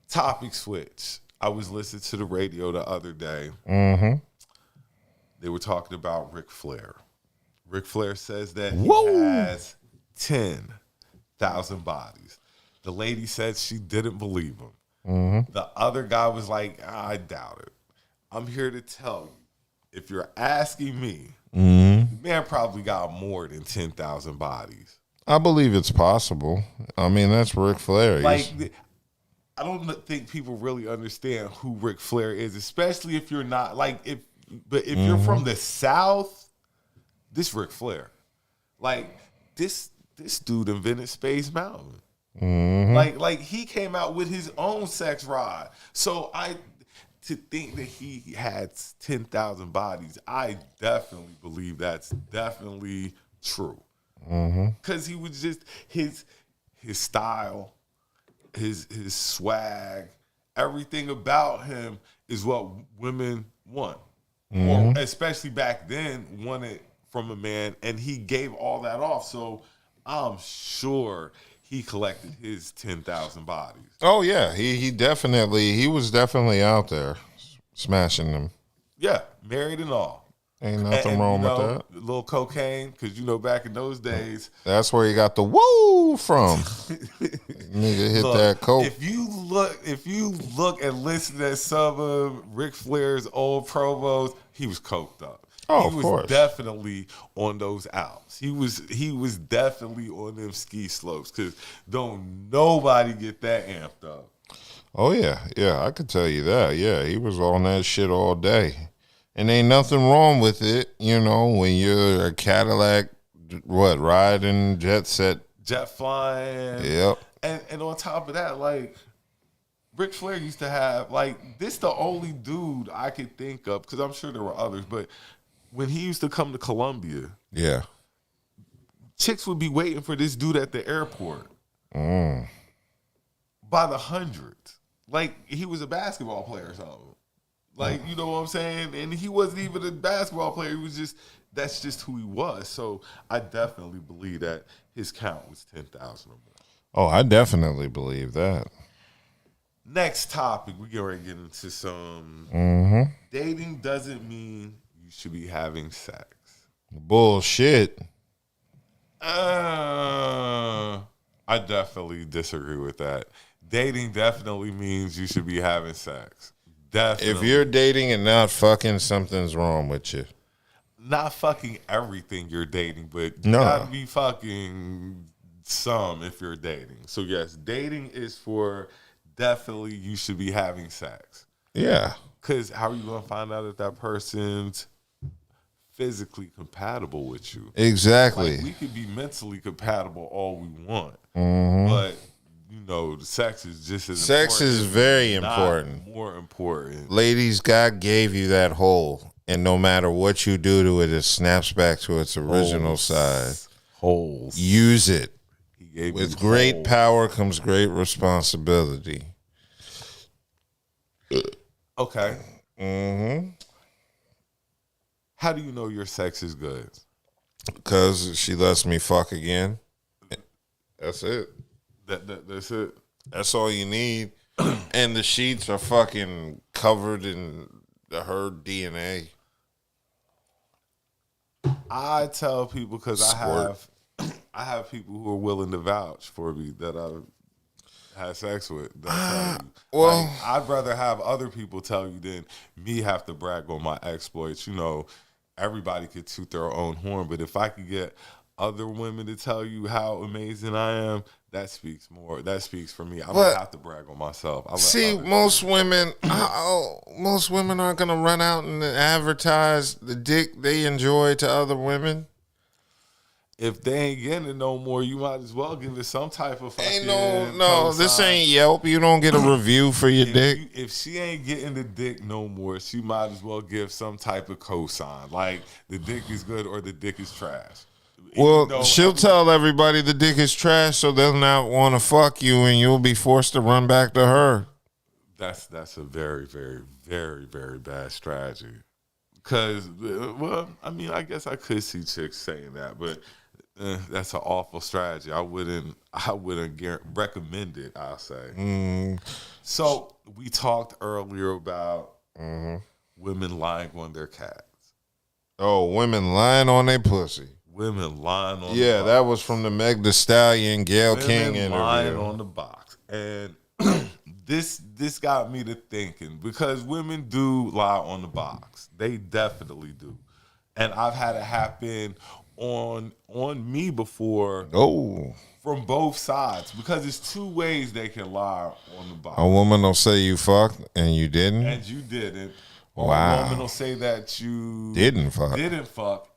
topic switch. I was listening to the radio the other day. They were talking about Ric Flair. Ric Flair says that he has 10,000 bodies. The lady said she didn't believe him. The other guy was like, I doubt it. I'm here to tell you, if you're asking me, the man probably got more than 10,000 bodies. I believe it's possible. I mean, that's Ric Flair. Like, I don't think people really understand who Ric Flair is, especially if you're not, like, if you're from the South, this Ric Flair. Like, this dude invented Space Mountain. Like he came out with his own sex ride. So to think that he had 10,000 bodies, I definitely believe that's definitely true. Because he was just his style, his swag, everything about him is what women want, or especially back then wanted from a man, and he gave all that off. So I'm sure he collected his 10,000 bodies. Oh yeah, he was definitely out there smashing them. Yeah, married and all. Ain't nothing wrong with that. A little cocaine, because back in those days, That's where you got the woo from. Nigga hit that coke. If you look and listen to some of Ric Flair's old promos, he was coked up. Oh, he of course. was definitely on those outs. He was definitely on them ski slopes, because don't nobody get that amped up. Oh yeah, I could tell you that. Yeah, he was on that shit all day, and ain't nothing wrong with it. When you're a Cadillac, riding jet flying. Yep. And on top of that, like, Ric Flair used to have, like, this the only dude I could think of, because I'm sure there were others, but when he used to come to Columbia, yeah, chicks would be waiting for this dude at the airport by the hundreds. Like, he was a basketball player or something. Like, you know what I'm saying? And he wasn't even a basketball player. He was just, that's just who he was. So I definitely believe that his count was 10,000 or more. Oh, I definitely believe that. Next topic, we're going to get into some dating doesn't mean you should be having sex. Bullshit. I definitely disagree with that. Dating definitely means you should be having sex. Definitely. If you're dating and not fucking, something's wrong with you. not fucking everything you're dating, but you No. gotta be fucking some if you're dating. So yes, dating is for definitely you should be having sex. Yeah. Because how are you gonna find out if that person's physically compatible with you? Exactly. Like, we could be mentally compatible all we want, Mm-hmm. but you know, the sex is just as Sex important, is if very not important. more important. Ladies, God gave you that hole, and no matter what you do to it, it snaps back to its original size. Holes. Use it. He gave With you great holes. power comes great responsibility. Okay. Mm-hmm. How do you know your sex is good? Because she lets me fuck again. That's it. That's it. That's all you need. And the sheets are fucking covered in her DNA. I tell people because Squirt. I have people who are willing to vouch for me that I've had sex with. They'll tell you. Well- Like, I'd rather have other people tell you than me have to brag on my exploits. You know, everybody could toot their own horn, but if I could get other women to tell you how amazing I am, that speaks more. That speaks for me. I But- don't have to brag on myself. I let See, others- most women aren't gonna run out and advertise the dick they enjoy to other women. if they ain't getting it no more, you might as well give it some type of fucking Ain't no, this cosign. ain't Yelp. You don't get a review for your dick. If she ain't getting the dick no more, she might as well give some type of cosign, like the dick is good or the dick is trash. Well, You know, she'll tell everybody the dick is trash, so they'll not want to fuck you, and you'll be forced to run back to her. that's a very, very, very, very bad strategy. Because, well, I mean, I guess I could see chicks saying that, but that's an awful strategy. I wouldn't recommend it, I'll say. So we talked earlier about women lying on their cats. Oh, women lying on their pussy. Women lying on Yeah, the that box. was from the Meg Thee Stallion, Gail King Women lying interview. on the box. And this got me to thinking, because women do lie on the box. They definitely do. And I've had it happen on me before Oh, from both sides, because it's two ways they can lie on the box. a woman will say you fucked and you didn't. And you didn't. Or Wow. a woman will say that you Didn't fuck.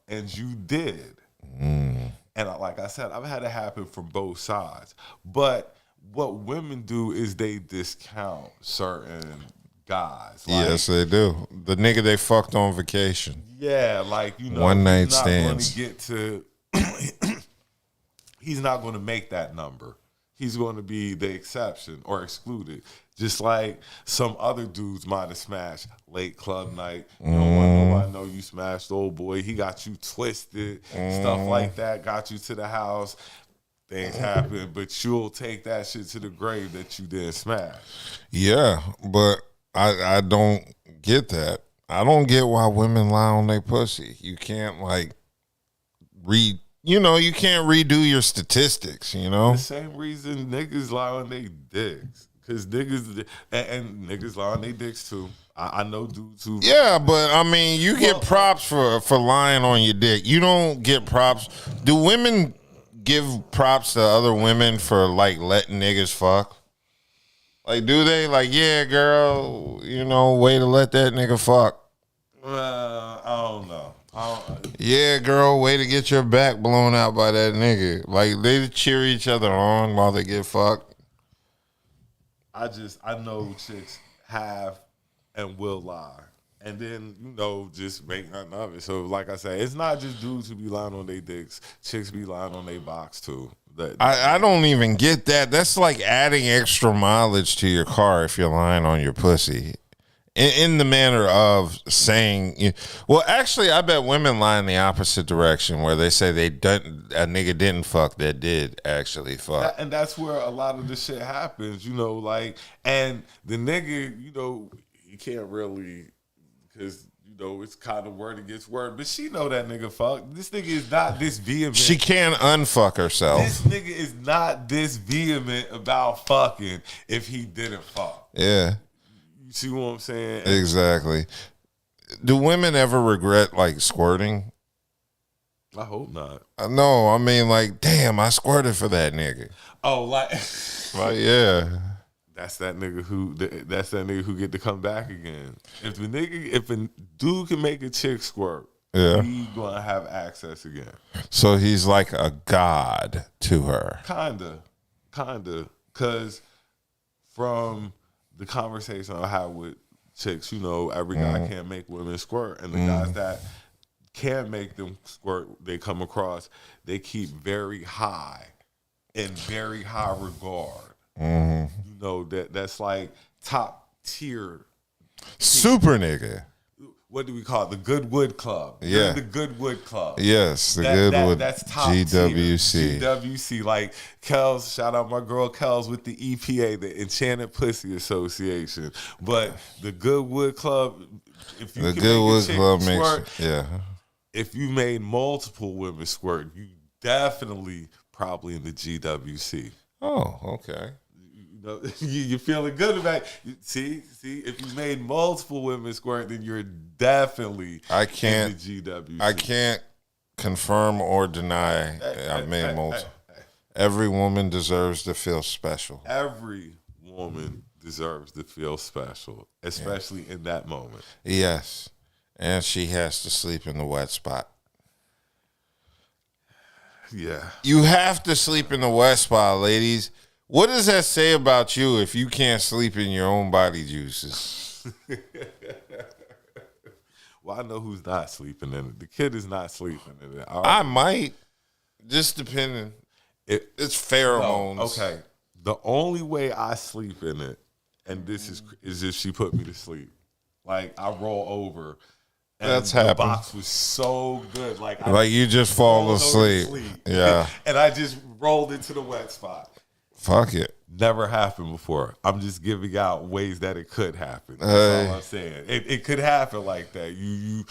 and you did. And like I said, I've had it happen from both sides. But what women do is they discount certain guys. Like, Yes, they do. The nigga they fucked on vacation. yeah, like, you know, One night he's not going stands. to get to. He's not going to make that number. He's going to be the exception or excluded. Just like some other dudes might have smashed late club night. You don't want nobody to know you smashed old boy. He got you twisted, stuff like that. Got you to the house. Things happen, but you'll take that shit to the grave that you didn't smash. Yeah, but I don't get that. I don't get why women lie on their pussy. You can't you can't redo your statistics, you know? The same reason niggas lie on their dicks. Because niggas, and niggas lie on their dicks too. I know dudes who. Yeah, but I mean, you Well, get props for lying on your dick. You don't get props. Do women give props to other women for letting niggas fuck? Like, do they? Like, yeah, girl, way to let that nigga fuck. I don't know. Yeah, girl, way to get your back blown out by that nigga. Like, they cheer each other on while they get fucked. I know chicks have and will lie. And then, just make nothing of it. So, like I said, it's not just dudes who be lying on their dicks. Chicks be lying on their box, too. I don't even get that. That's like adding extra mileage to your car if you're lying on your pussy. In the manner of saying, well, actually, I bet women lie in the opposite direction, where they say a nigga didn't fuck that did actually fuck. And that's where a lot of the shit happens, and the nigga, you can't really, because, it's kind of word against word, but she know that nigga fuck. This nigga is not this vehement. She can't unfuck herself. This nigga is not this vehement about fucking if he didn't fuck. Yeah. You see what I'm saying? Exactly. Do women ever regret squirting? I hope not. No, I mean, like, damn, I squirted for that nigga. Oh, like Like, yeah. that's that nigga who get to come back again. If a dude can make a chick squirt, Yeah. he gonna have access again. So he's like a god to her. Kinda, because from the conversation I had with chicks, you know, every guy can't make women squirt, and the guys that can make them squirt, they come across, they keep very high, in very high regard. You know, that's like top tier. Super nigga. What do we call it? The Goodwood Club. Yeah. You're the Goodwood Club. Yes, the Goodwood That's top GWC. tier. GWC. Like Kels, shout out my girl Kels with the EPA, the Enchanted Pussy Association. But the Goodwood Club, if you The can Goodwood make a chick Club squirt, makes, yeah. if you made multiple women squirt, you definitely probably in the GWC. Oh, okay. You know, you're feeling good about it. See, if you made multiple women squirt, then you're definitely I can't, in the GWC. I can't confirm or deny I made multiple. Every woman deserves to feel special. Every woman deserves to feel special, especially in that moment. Yes. And she has to sleep in the wet spot. Yeah. You have to sleep in the wet spot, ladies. What does that say about you if you can't sleep in your own body juices? Well, I know who's not sleeping in it. The kid is not sleeping in it. I might. Just depending. It's pheromones. No, okay. The only way I sleep in it, and this is if she put me to sleep. Like, I roll over. And That's the happened. box was so good. Like You just fall rolled over to asleep. sleep. Yeah. And I just rolled into the wet spot. Fuck it. Never happened before. I'm just giving out ways that it could happen. That's all I'm saying. It could happen like that. You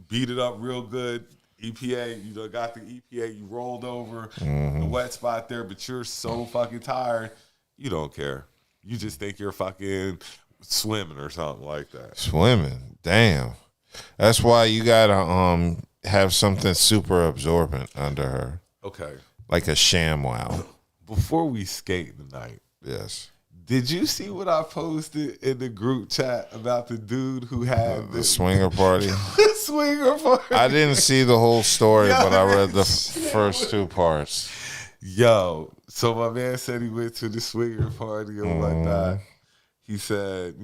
beat it up real good. EPA, you got the EPA, you rolled over the wet spot there, but you're so fucking tired, you don't care. You just think you're fucking swimming or something like that. Swimming. Damn. That's why you gotta have something super absorbent under her. Okay. Like a ShamWow. Before we skate tonight, Yes. did you see what I posted in the group chat about the dude who had The swinger party. the swinger party? I didn't see the whole story, Yo, but I read the shit. first two parts. Yo, so my man said he went to the swinger party and whatnot. He said,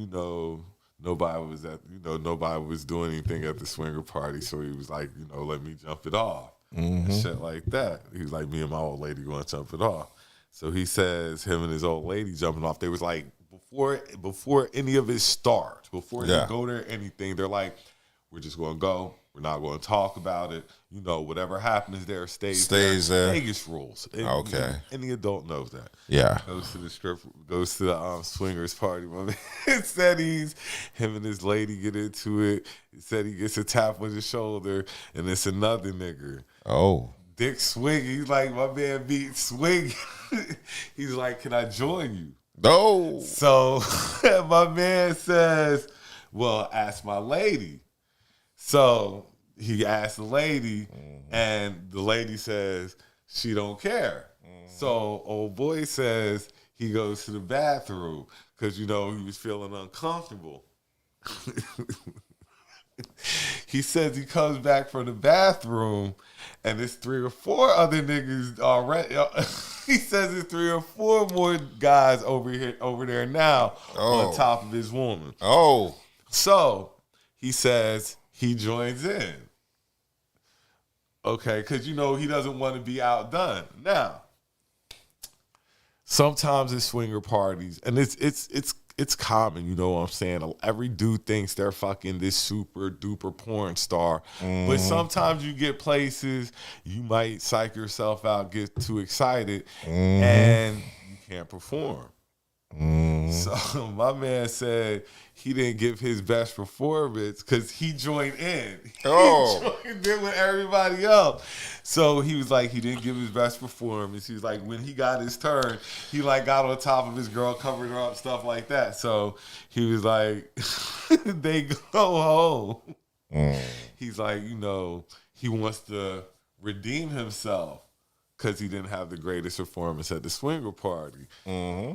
nobody was doing anything at the swinger party, so he was like, let me jump it off. And shit like that. He was like, me and my old lady going to jump it off. So he says him and his old lady jumping off, they was like, before any of it starts, before they go there, anything, they're like, we're just going to go. We're not going to talk about it. Whatever happens there stays there. Vegas rules. Okay. Any adult knows that. Yeah. Goes to the swingers party. My man said him and his lady get into it. He said he gets a tap on his shoulder, and it's another nigga. Oh. Dick swing. He's like, my man beat swing. He's like, can I join you? No. So my man says, well, ask my lady. So he asked the lady, and the lady says she don't care. So old boy says he goes to the bathroom because, he was feeling uncomfortable. He says he comes back from the bathroom, and there's 3 or 4 other niggas already. He says there's 3 or 4 more guys over there now on top of his woman. Oh. So he says he joins in. Okay, because he doesn't want to be outdone. Now, sometimes at swinger parties, and it's common, you know what I'm saying? Every dude thinks they're fucking this super duper porn star. But sometimes you get places, you might psych yourself out, get too excited, and you can't perform. So my man said he didn't give his best performance because he joined in. Oh. He joined in with everybody else. So he was like, he didn't give his best performance. He was like, when he got his turn, he got on top of his girl, covered her up, stuff like that. So he was like, they go home. He's like, he wants to redeem himself because he didn't have the greatest performance at the swinger party. Mm-hmm.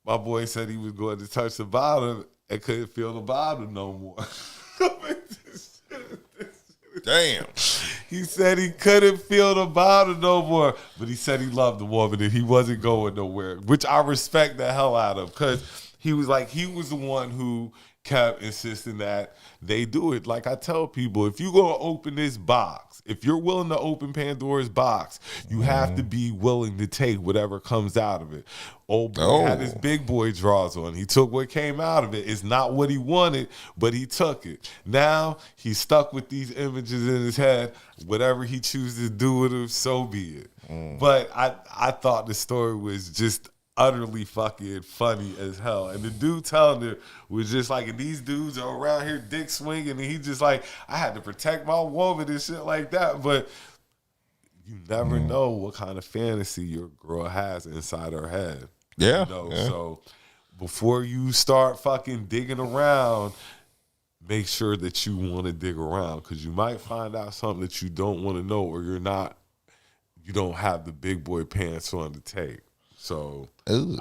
My boy said he was going to touch the bottom and couldn't feel the bottom no more. Damn. He said he couldn't feel the bottom no more, but he said he loved the woman and he wasn't going nowhere, which I respect the hell out of, because he was the one who kept insisting that they do it. Like I tell people, if you're going to open this box, if you're willing to open Pandora's box, you have to be willing to take whatever comes out of it. Old boy had his big boy draws on. He took what came out of it. It's not what he wanted, but he took it. Now he's stuck with these images in his head. Whatever he chooses to do with them, so be it. But I thought the story was just utterly fucking funny as hell. And the dude telling it was just like, and these dudes are around here dick swinging, and he just like, I had to protect my woman and shit like that. But you never know what kind of fantasy your girl has inside her head. Yeah. You know? So before you start fucking digging around, make sure that you want to dig around, because you might find out something that you don't want to know, or you don't have the big boy pants on to take. So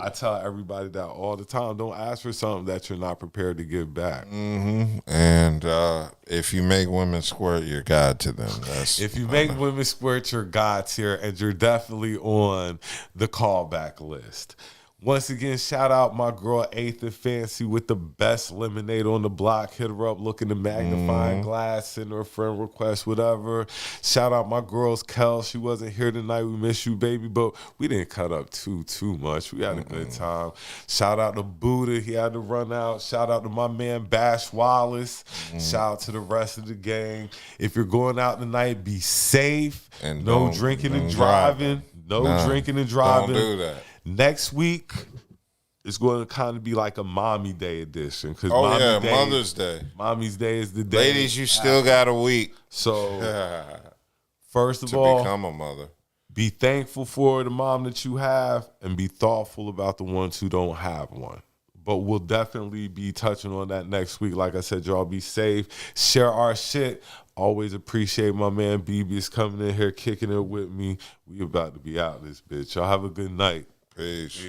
I tell everybody that all the time. Don't ask for something that you're not prepared to give back. Mm-hmm. And if you make women squirt, you're God to them. If you make women squirt, you're God tier, and you're definitely on the callback list. Once again, shout out my girl Eighth and Fancy with the best lemonade on the block. Hit her up, look in the magnifying glass, send her a friend request, whatever. Shout out my girls Kel. She wasn't here tonight. We miss you, baby, but we didn't cut up too much. We had a good time. Shout out to Budha. He had to run out. Shout out to my man Bash Wallace. Shout out to the rest of the gang. If you're going out tonight, be safe. And no drinking and driving. No drinking and driving. Don't do that. Next week, it's going to kind of be like a Mommy Day edition. Cause Mother's Day. Mommy's Day is the day. Ladies, you still got a week. So, first of to all, become a mother. Be thankful for the mom that you have, and be thoughtful about the ones who don't have one. But we'll definitely be touching on that next week. Like I said, y'all be safe. Share our shit. Always appreciate my man B.B is coming in here, kicking it with me. We about to be out this bitch. Y'all have a good night. Peace.